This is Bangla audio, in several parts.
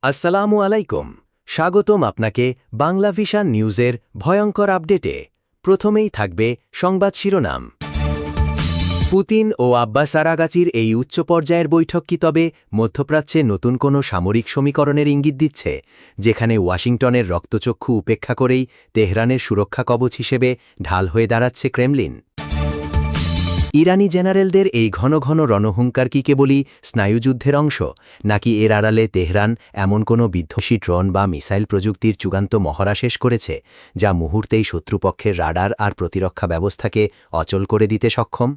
আসসালামু আলাইকুম, স্বাগতম আপনাকে বাংলা ভিশন নিউজের ভয়ঙ্কর আপডেটে। প্রথমেই থাকবে সংবাদ শিরোনাম। পুতিন ও আব্বাস আরাগাচির এই উচ্চ পর্যায়ের বৈঠক কি তবে মধ্যপ্রাচ্যে নতুন কোনো সামরিক সমীকরণের ইঙ্গিত দিচ্ছে, যেখানে ওয়াশিংটনের রক্তচক্ষু উপেক্ষা করেই তেহরানের সুরক্ষা কবচ হিসেবে ঢাল হয়ে দাঁড়াচ্ছে ক্রেমলিন? ইরানি জেনারেলদের এই ঘন ঘন রণহুঙ্কার কি কেবলই স্নায়ুযুদ্ধের অংশ, নাকি এর আড়ালে তেহরান এমন কোনো বিধ্বংসী ড্রোন বা মিসাইল প্রযুক্তির চূড়ান্ত মহড়া শেষ করেছে, যা মুহূর্তেই শত্রুপক্ষের রাডার আর প্রতিরক্ষা ব্যবস্থাকে অচল করে দিতে সক্ষম?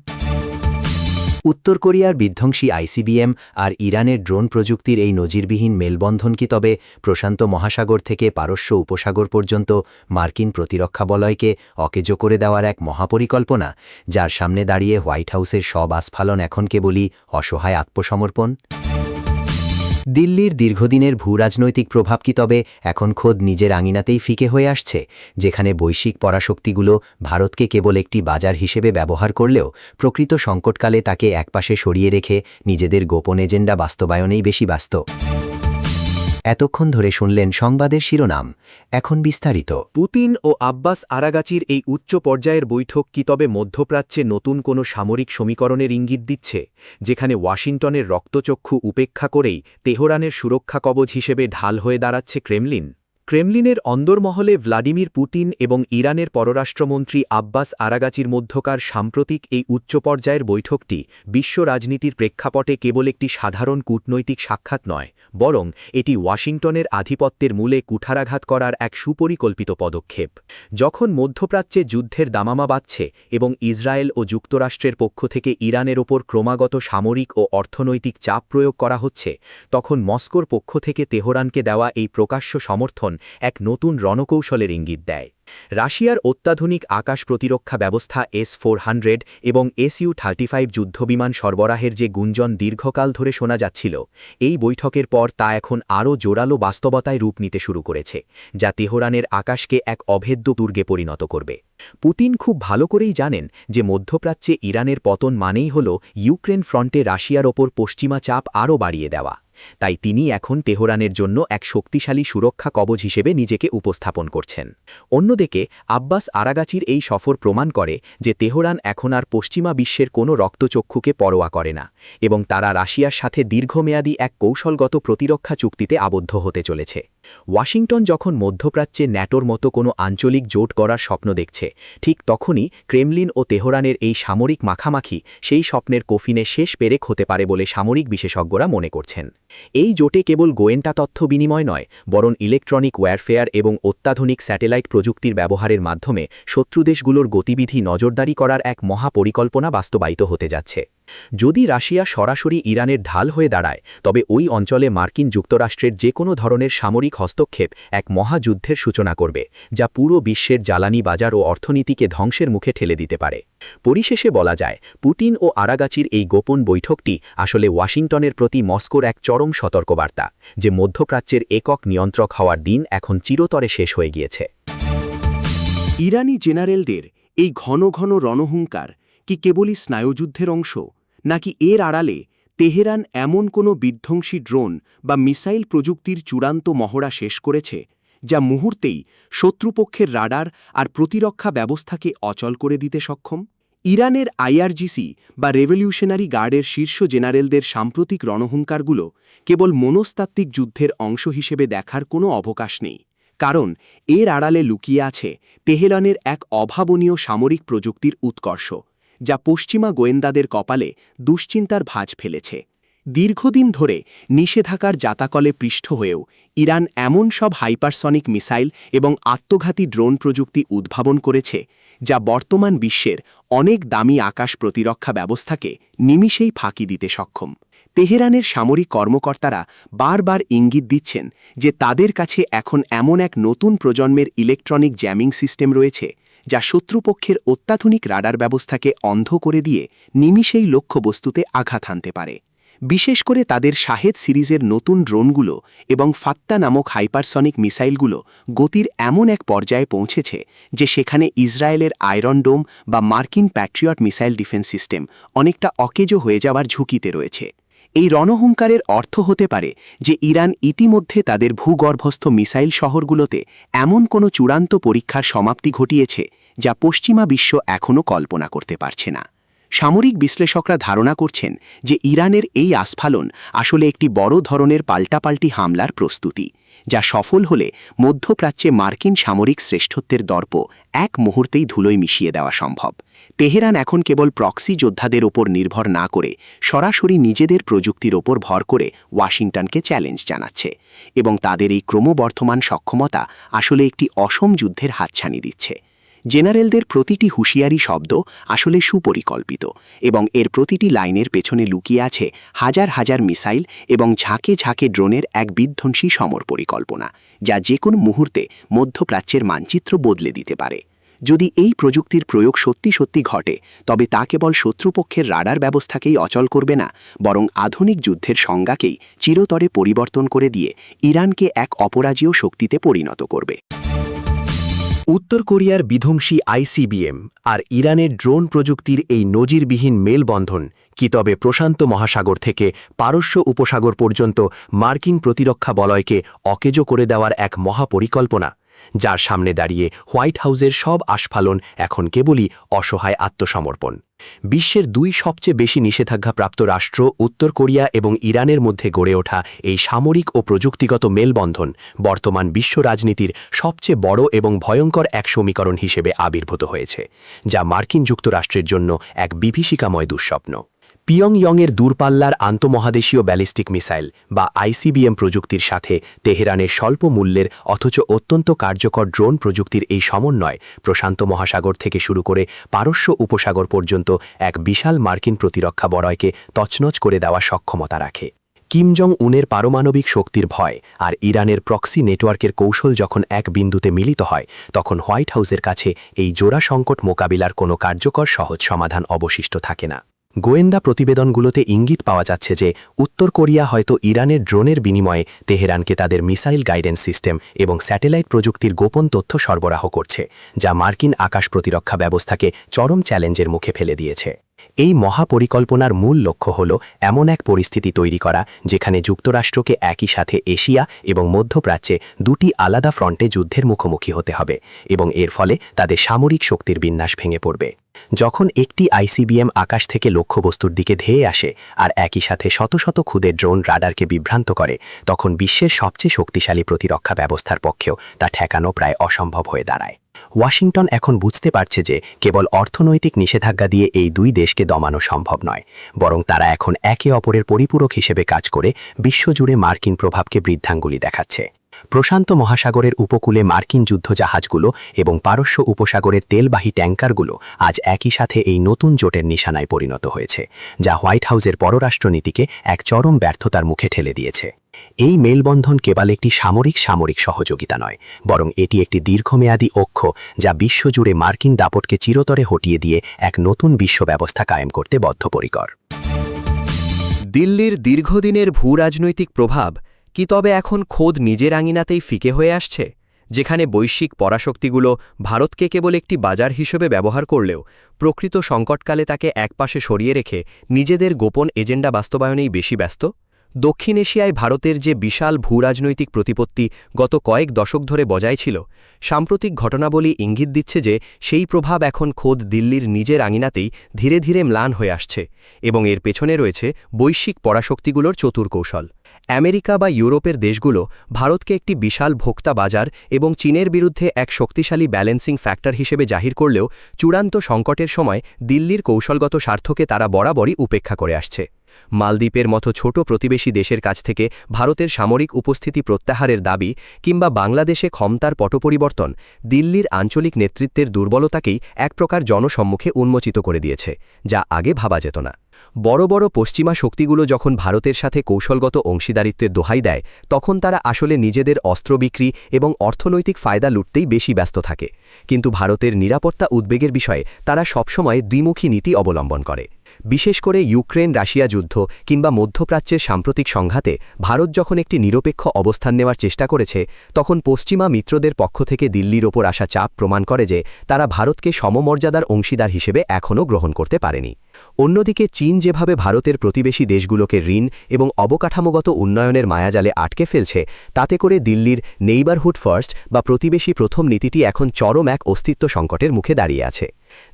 উত্তর কোরিয়ার বিধ্বংসী আইসিবিএম আর ইরানের ড্রোন প্রযুক্তির এই নজিরবিহীন মেলবন্ধন কি তবে প্রশান্ত মহাসাগর থেকে পারস্য উপসাগর পর্যন্ত মার্কিন প্রতিরক্ষা বলয়কে অকেজো করে দেওয়ার এক মহাপরিকল্পনা, যার সামনে দাঁড়িয়ে হোয়াইট হাউসের সব আস্ফালন এখন কেবলই অসহায় আত্মসমর্পণ? দিল্লির দীর্ঘদিনের ভূরাজনৈতিক প্রভাব কি তবে এখন খোদ নিজের আঙিনাতেই ফিকে হয়ে আসছে, যেখানে বৈশ্বিক পরাশক্তিগুলো ভারতকে কেবল একটি বাজার হিসেবে ব্যবহার করলেও প্রকৃত সংকটকালে তাকে একপাশে সরিয়ে রেখে নিজেদের গোপন এজেন্ডা বাস্তবায়নেই বেশি ব্যস্ত? এতক্ষণ ধরে শুনলেন সংবাদের শিরোনাম, এখন বিস্তারিত। পুতিন ও আব্বাস আরাগাচির এই উচ্চ পর্যায়ের বৈঠক কি তবে মধ্যপ্রাচ্যে নতুন কোনো সামরিক সমীকরণের ইঙ্গিত দিচ্ছে, যেখানে ওয়াশিংটনের রক্তচক্ষু উপেক্ষা করেই তেহরানের সুরক্ষা কবচ হিসেবে ঢাল হয়ে দাঁড়াচ্ছে ক্রেমলিন? ক্রেমলিনের অন্দরমহলে ভ্লাদিমির পুতিন এবং ইরানের পররাষ্ট্রমন্ত্রী আব্বাস আরাগাচির মধ্যকার সাম্প্রতিক এই উচ্চ পর্যায়ের বৈঠকটি বিশ্ব রাজনীতির প্রেক্ষাপটে কেবল একটি সাধারণ কূটনৈতিক সাক্ষাৎ নয়, বরং এটি ওয়াশিংটনের আধিপত্যের মূলে কুঠারাঘাত করার এক সুপরিকল্পিত পদক্ষেপ। যখন মধ্যপ্রাচ্যে যুদ্ধের দামামা বাজছে এবং ইসরায়েল ও যুক্তরাষ্ট্রের পক্ষ থেকে ইরানের ওপর ক্রমাগত সামরিক ও অর্থনৈতিক চাপ প্রয়োগ করা হচ্ছে, তখন মস্কোর পক্ষ থেকে তেহরানকে দেওয়া এই প্রকাশ্য সমর্থন এক নতুন রণকৌশলের ইঙ্গিত দেয়। রাশিয়ার অত্যাধুনিক আকাশ প্রতিরক্ষা ব্যবস্থা S-400 এবং Su-35 যুদ্ধবিমান সরবরাহের যে গুঞ্জন দীর্ঘকাল ধরে শোনা যাচ্ছিল, এই বৈঠকের পর তা এখন আরও জোরালো বাস্তবতায় রূপ নিতে শুরু করেছে, যা তেহরানের আকাশকে এক অভেদ্য দুর্গে পরিণত করবে। পুতিন খুব ভালো করেই জানেন যে মধ্যপ্রাচ্যে ইরানের পতন মানেই হল ইউক্রেন ফ্রন্টে রাশিয়ার ওপর পশ্চিমা চাপ আরও বাড়িয়ে দেওয়া। তাই তিনি এখন তেহরানের জন্য এক শক্তিশালী সুরক্ষা কবচ হিসেবে নিজেকে উপস্থাপন করছেন। অন্যদিকে আব্বাস আরাগাচির এই সফর প্রমাণ করে যে তেহরান এখন আর পশ্চিমা বিশ্বের কোনো রক্তচক্ষুকে পরোয়া করে না, এবং তারা রাশিয়ার সাথে দীর্ঘমেয়াদী এক কৌশলগত প্রতিরক্ষা চুক্তিতে আবদ্ধ হতে চলেছে। ওয়াশিংটন যখন মধ্যপ্রাচ্যে ন্যাটোর মতো কোনো আঞ্চলিক জোট করার স্বপ্ন দেখছে, ঠিক তখনই ক্রেমলিন ও তেহরানের এই সামরিক মাখামাখি সেই স্বপ্নের কফিনে শেষ পেরেক হতে পারে বলে সামরিক বিশেষজ্ঞরা মনে করছেন। এই জোটে কেবল গোয়েন্দা তথ্য বিনিময় নয়, বরং ইলেকট্রনিক ওয়্যারফেয়ার এবং অত্যাধুনিক স্যাটেলাইট প্রযুক্তির ব্যবহারের মাধ্যমে শত্রুদেশগুলোর গতিবিধি নজরদারি করার এক মহাপরিকল্পনা বাস্তবায়িত হতে যাচ্ছে। যদি রাশিয়া সরাসরি ইরানের ঢাল হয়ে দাঁড়ায়, তবে ওই অঞ্চলে মার্কিন যুক্তরাষ্ট্রের যে কোনো ধরনের সামরিক হস্তক্ষেপ এক মহাযুদ্ধের সূচনা করবে, যা পুরো বিশ্বের জ্বালানি বাজার ও অর্থনীতিকে ধ্বংসের মুখে ঠেলে দিতে পারে। পরিশেষে বলা যায়, পুতিন ও আরাগাচির এই গোপন বৈঠকটি আসলে ওয়াশিংটনের প্রতি মস্কোর এক চরম সতর্কবার্তা, যে মধ্যপ্রাচ্যের একক নিয়ন্ত্রক হওয়ার দিন এখন চিরতরে শেষ হয়ে গিয়েছে। ইরানি জেনারেলদের এই ঘন ঘন রণহুঙ্কার কি কেবলই স্নায়ুযুদ্ধের অংশ, নাকি এর আড়ালে তেহরান এমন কোনো বিধ্বংসী ড্রোন বা মিসাইল প্রযুক্তির চূড়ান্ত মহড়া শেষ করেছে, যা মুহূর্তেই শত্রুপক্ষের রাডার আর প্রতিরক্ষা ব্যবস্থাকে অচল করে দিতে সক্ষম? ইরানের IRGC বা রেভলিউশনারি গার্ডের শীর্ষ জেনারেলদের সাম্প্রতিক রণহুঙ্কারগুলো কেবল মনস্তাত্ত্বিক যুদ্ধের অংশ হিসেবে দেখার কোনো অবকাশ নেই, কারণ এর আড়ালে লুকিয়ে আছে তেহরানের এক অভাবনীয় সামরিক প্রযুক্তির উৎকর্ষ, যা পশ্চিমা গোয়েন্দাদের কপালে দুশ্চিন্তার ভাঁজ ফেলেছে। দীর্ঘদিন ধরে নিষেধাজ্ঞার জাতাকলে পৃষ্ঠ হয়েও ইরান এমন সব হাইপারসনিক মিসাইল এবং আত্মঘাতী ড্রোন প্রযুক্তি উদ্ভাবন করেছে, যা বর্তমান বিশ্বের অনেক দামি আকাশ প্রতিরক্ষা ব্যবস্থাকে নিমিষেই ফাঁকি দিতে সক্ষম। তেহরানের সামরিক কর্মকর্তারা বারবার ইঙ্গিত দিচ্ছেন যে তাদের কাছে এখন এমন এক নতুন প্রজন্মের ইলেকট্রনিক জ্যামিং সিস্টেম রয়েছে, যা শত্রুপক্ষের অত্যাধুনিক রাডার ব্যবস্থাকে অন্ধ করে দিয়ে নিমিষেই লক্ষ্যবস্তুতে আঘাত হানতে পারে। বিশেষ করে তাদের শাহেদ সিরিজের নতুন ড্রোনগুলো এবং ফাত্তা নামক হাইপারসনিক মিসাইলগুলো গতির এমন এক পর্যায়ে পৌঁছেছে যে সেখানে ইসরায়েলের আয়রন ডোম বা মার্কিন প্যাট্রিয়ট মিসাইল ডিফেন্স সিস্টেম অনেকটা অকেজো হয়ে যাওয়ার ঝুঁকিতে রয়েছে। এই রণহুঙ্কারের অর্থ হতে পারে যে ইরান ইতিমধ্যে তাদের ভূগর্ভস্থ মিসাইল শহরগুলোতে এমন কোনো চূড়ান্ত পরীক্ষার সমাপ্তি ঘটিয়েছে যা পশ্চিমা বিশ্ব এখনও কল্পনা করতে পারছে না। সামরিক বিশ্লেষকরা ধারণা করছেন যে ইরানের এই আস্ফালন আসলে একটি বড় ধরনের পাল্টাপাল্টি হামলার প্রস্তুতি, যা সফল হলে মধ্যপ্রাচ্যে মার্কিন সামরিক শ্রেষ্ঠত্বের দর্প এক মুহূর্তেই ধুলোয় মিশিয়ে দেওয়া সম্ভব। তেহরান এখন কেবল প্রক্সি যোদ্ধাদের ওপর নির্ভর না করে সরাসরি নিজেদের প্রযুক্তির ওপর ভর করে ওয়াশিংটনকে চ্যালেঞ্জ জানাচ্ছে, এবং তাদের এই ক্রমবর্ধমান সক্ষমতা আসলে একটি অসম যুদ্ধের হাতছানি দিচ্ছে। জেনারেলদের প্রতিটি হুঁশিয়ারি শব্দ আসলে সুপরিকল্পিত, এবং এর প্রতিটি লাইনের পেছনে লুকিয়ে আছে হাজার হাজার মিসাইল এবং ঝাঁকে ঝাঁকে ড্রোনের এক বিধ্বংসী সমর পরিকল্পনা, যা যে কোনো মুহূর্তে মধ্যপ্রাচ্যের মানচিত্র বদলে দিতে পারে। যদি এই প্রযুক্তির প্রয়োগ সত্যি সত্যি ঘটে, তবে তা কেবল শত্রুপক্ষের রাডার ব্যবস্থাকেই অচল করবে না, বরং আধুনিক যুদ্ধের সংজ্ঞাকেই চিরতরে পরিবর্তন করে দিয়ে ইরানকে এক অপরাজেয় শক্তিতে পরিণত করবে। উত্তর কোরিয়ার বিধ্বংসী আইসিবিএম আর ইরানের ড্রোন প্রযুক্তির এই নজিরবিহীন মেলবন্ধন কি তবে প্রশান্ত মহাসাগর থেকে পারস্য উপসাগর পর্যন্ত মার্কিন প্রতিরক্ষা বলয়কে অকেজো করে দেওয়ার এক মহাপরিকল্পনা, যার সামনে দাঁড়িয়ে হোয়াইট হাউসের সব আস্ফালন এখন কেবলই অসহায় আত্মসমর্পণ? বিশ্বের দুই সবচেয়ে বেশি নিষেধাজ্ঞাপ্রাপ্ত রাষ্ট্র উত্তর কোরিয়া এবং ইরানের মধ্যে গড়ে ওঠা এই সামরিক ও প্রযুক্তিগত মেলবন্ধন বর্তমান বিশ্ব রাজনীতির সবচেয়ে বড় এবং ভয়ঙ্কর এক সমীকরণ হিসেবে আবির্ভূত হয়েছে, যা মার্কিন যুক্তরাষ্ট্রের জন্য এক বিভীষিকাময় দুঃস্বপ্ন। পিয়ংইয়ংয়ের দূরপাল্লার আন্তঃমহাদেশীয় ব্যালিস্টিক মিসাইল বা আইসিবিএম প্রযুক্তির সাথে তেহরানের স্বল্প মূল্যের অথচ অত্যন্ত কার্যকর ড্রোন প্রযুক্তির এই সমন্বয় প্রশান্ত মহাসাগর থেকে শুরু করে পারস্য উপসাগর পর্যন্ত এক বিশাল মার্কিন প্রতিরক্ষা বলয়কে তছনছ করে দেওয়া সক্ষমতা রাখে। কিম জং উনের পারমাণবিক শক্তির ভয় আর ইরানের প্রক্সি নেটওয়ার্কের কৌশল যখন এক বিন্দুতে মিলিত হয়, তখন হোয়াইট হাউসের কাছে এই জোড়া সংকট মোকাবিলার কোনো কার্যকর সহজ সমাধান অবশিষ্ট থাকে না। গোয়েন্দা প্রতিবেদনগুলোতে ইঙ্গিত পাওয়া যাচ্ছে যে উত্তর কোরিয়া হয়তো ইরানের ড্রোনের বিনিময়ে তেহরানকে তাদের মিসাইল গাইডেন্স সিস্টেম এবং স্যাটেলাইট প্রযুক্তির গোপন তথ্য সরবরাহ করছে, যা মার্কিন আকাশ প্রতিরক্ষা ব্যবস্থাকে চরম চ্যালেঞ্জের মুখে ফেলে দিয়েছে। এই মহাপরিকল্পনার মূল লক্ষ্য হল এমন এক পরিস্থিতি তৈরি করা যেখানে যুক্তরাষ্ট্রকে একই সাথে এশিয়া এবং মধ্যপ্রাচ্যে দুটি আলাদা ফ্রন্টে যুদ্ধের মুখোমুখি হতে হবে, এবং এর ফলে তাদের সামরিক শক্তির বিন্যাস ভেঙে পড়বে। যখন একটি আইসিবিএম আকাশ থেকে লক্ষ্যবস্তুর দিকে ধেয়ে আসে আর একই সাথে শত শত ক্ষুদে ড্রোন রাডারকে বিভ্রান্ত করে, তখন বিশ্বের সবচেয়ে শক্তিশালী প্রতিরক্ষা ব্যবস্থার পক্ষেও তা ঠেকানো প্রায় অসম্ভব হয়ে দাঁড়ায়। ওয়াশিংটন এখন বুঝতে পারছে যে কেবল অর্থনৈতিক নিষেধাজ্ঞা দিয়ে এই দুই দেশকে দমানো সম্ভব নয়, বরং তারা এখন একে অপরের পরিপূরক হিসেবে কাজ করে বিশ্বজুড়ে মার্কিন প্রভাবকে বৃদ্ধাঙ্গুলি দেখাচ্ছে। প্রশান্ত মহাসাগরের উপকূলে মার্কিন যুদ্ধজাহাজগুলো এবং পারস্য উপসাগরের তেলবাহী ট্যাঙ্কারগুলো আজ একই সাথে এই নতুন জোটের নিশানায় পরিণত হয়েছে, যা হোয়াইট হাউসের পররাষ্ট্রনীতিকে এক চরম ব্যর্থতার মুখে ঠেলে দিয়েছে। এই মেলবন্ধন কেবল একটি সামরিক সহযোগিতা নয়, বরং এটি একটি দীর্ঘমেয়াদী অক্ষ যা বিশ্বজুড়ে মার্কিন দাপটকে চিরতরে হটিয়ে দিয়ে এক নতুন বিশ্ব ব্যবস্থা কায়েম করতে বদ্ধপরিকর। দিল্লির দীর্ঘদিনের ভূরাজনৈতিক প্রভাব কি তবে এখন খোদ নিজের আঙিনাতেই ফিকে হয়ে আসছে, যেখানে বৈশ্বিক পরাশক্তিগুলো ভারতকে কেবল একটি বাজার হিসেবে ব্যবহার করলেও প্রকৃত সংকটকালে তাকে একপাশে সরিয়ে রেখে নিজেদের গোপন এজেন্ডা বাস্তবায়নেই বেশি ব্যস্ত? দক্ষিণ এশিয়ায় ভারতের যে বিশাল ভূরাজনৈতিক প্রতিপত্তি গত কয়েক দশক ধরে বজায় ছিল, সাম্প্রতিক ঘটনাবলী ইঙ্গিত দিচ্ছে যে সেই প্রভাব এখন খোদ দিল্লির নিজের আঙিনাতেই ধীরে ধীরে ম্লান হয়ে আসছে, এবং এর পেছনে রয়েছে বৈশ্বিক পরাশক্তিগুলোর চতুর কৌশল। আমেরিকা বা ইউরোপের দেশগুলো ভারতকে একটি বিশাল ভোক্তা বাজার এবং চীনের বিরুদ্ধে এক শক্তিশালী ব্যালেন্সিং ফ্যাক্টর হিসেবে জাহির করলেও চূড়ান্ত সংকটের সময় দিল্লির কৌশলগত স্বার্থকে তারা বরাবরই উপেক্ষা করে আসছে। মালদ্বীপের মতো ছোট প্রতিবেশী দেশের কাছ থেকে ভারতের সামরিক উপস্থিতি প্রত্যাহারের দাবি কিংবা বাংলাদেশে ক্ষমতার পটপরিবর্তন দিল্লির আঞ্চলিক নেতৃত্বের দুর্বলতাকেই এক প্রকার জনসম্মুখে উন্মোচিত করে দিয়েছে, যা আগে ভাবা যেত না। বড় বড় পশ্চিমা শক্তিগুলো যখন ভারতের সাথে কৌশলগত অংশীদারিত্বের দোহাই দেয়, তখন তারা আসলে নিজেদের অস্ত্র বিক্রি এবং অর্থনৈতিক ফায়দা লুটতেই বেশি ব্যস্ত থাকে, কিন্তু ভারতের নিরাপত্তা উদ্বেগের বিষয়ে তারা সবসময় দ্বিমুখী নীতি অবলম্বন করে। বিশেষ করে ইউক্রেন রাশিয়া যুদ্ধ কিংবা মধ্যপ্রাচ্যের সাম্প্রতিক সংঘাতে ভারত যখন একটি নিরপেক্ষ অবস্থান নেওয়ার চেষ্টা করেছে, তখন পশ্চিমা মিত্রদের পক্ষ থেকে দিল্লির ওপর আসা চাপ প্রমাণ করে যে তারা ভারতকে সমমর্যাদার অংশীদার হিসেবে এখনও গ্রহণ করতে পারেনি। অন্যদিকে চীন যেভাবে ভারতের প্রতিবেশী দেশগুলোকে ঋণ এবং অবকাঠামোগত উন্নয়নের মায়াজালে আটকে ফেলছে, তাতে করে দিল্লির নেইবারহুড ফার্স্ট বা প্রতিবেশী প্রথম নীতিটি এখন চরম এক অস্তিত্ব সংকটের মুখে দাঁড়িয়ে আছে।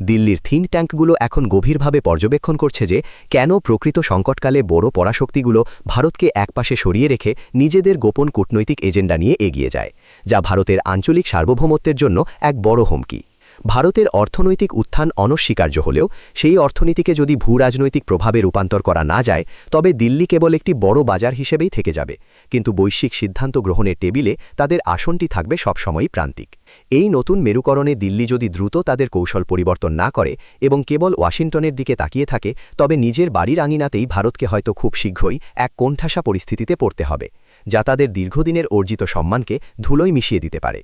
দিল্লির থিঙ্ক ট্যাঙ্কগুলো এখন গভীরভাবে পর্যবেক্ষণ করছে যে কেন প্রকৃত সংকটকালে বড় পরাশক্তিগুলো ভারতকে একপাশে সরিয়ে রেখে নিজেদের গোপন কূটনৈতিক এজেন্ডা নিয়ে এগিয়ে যায়, যা ভারতের আঞ্চলিক সার্বভৌমত্বের জন্য এক বড় হুমকি। ভারতের অর্থনৈতিক উত্থান অনস্বীকার্য হলেও সেই অর্থনীতিকে যদি ভূরাজনৈতিক প্রভাবে রূপান্তর করা না যায়, তবে দিল্লি কেবল একটি বড় বাজার হিসেবেই থেকে যাবে, কিন্তু বৈশ্বিক সিদ্ধান্ত গ্রহণের টেবিলে তাদের আসনটি থাকবে সবসময়ই প্রান্তিক। এই নতুন মেরুকরণে দিল্লি যদি দ্রুত তাদের কৌশল পরিবর্তন না করে এবং কেবল ওয়াশিংটনের দিকে তাকিয়ে থাকে, তবে নিজের বাড়ির আঙিনাতেই ভারতকে হয়তো খুব শীঘ্রই এক কোণঠাসা পরিস্থিতিতে পড়তে হবে, যা তাদের দীর্ঘদিনের অর্জিত সম্মানকে ধুলোয় মিশিয়ে দিতে পারে।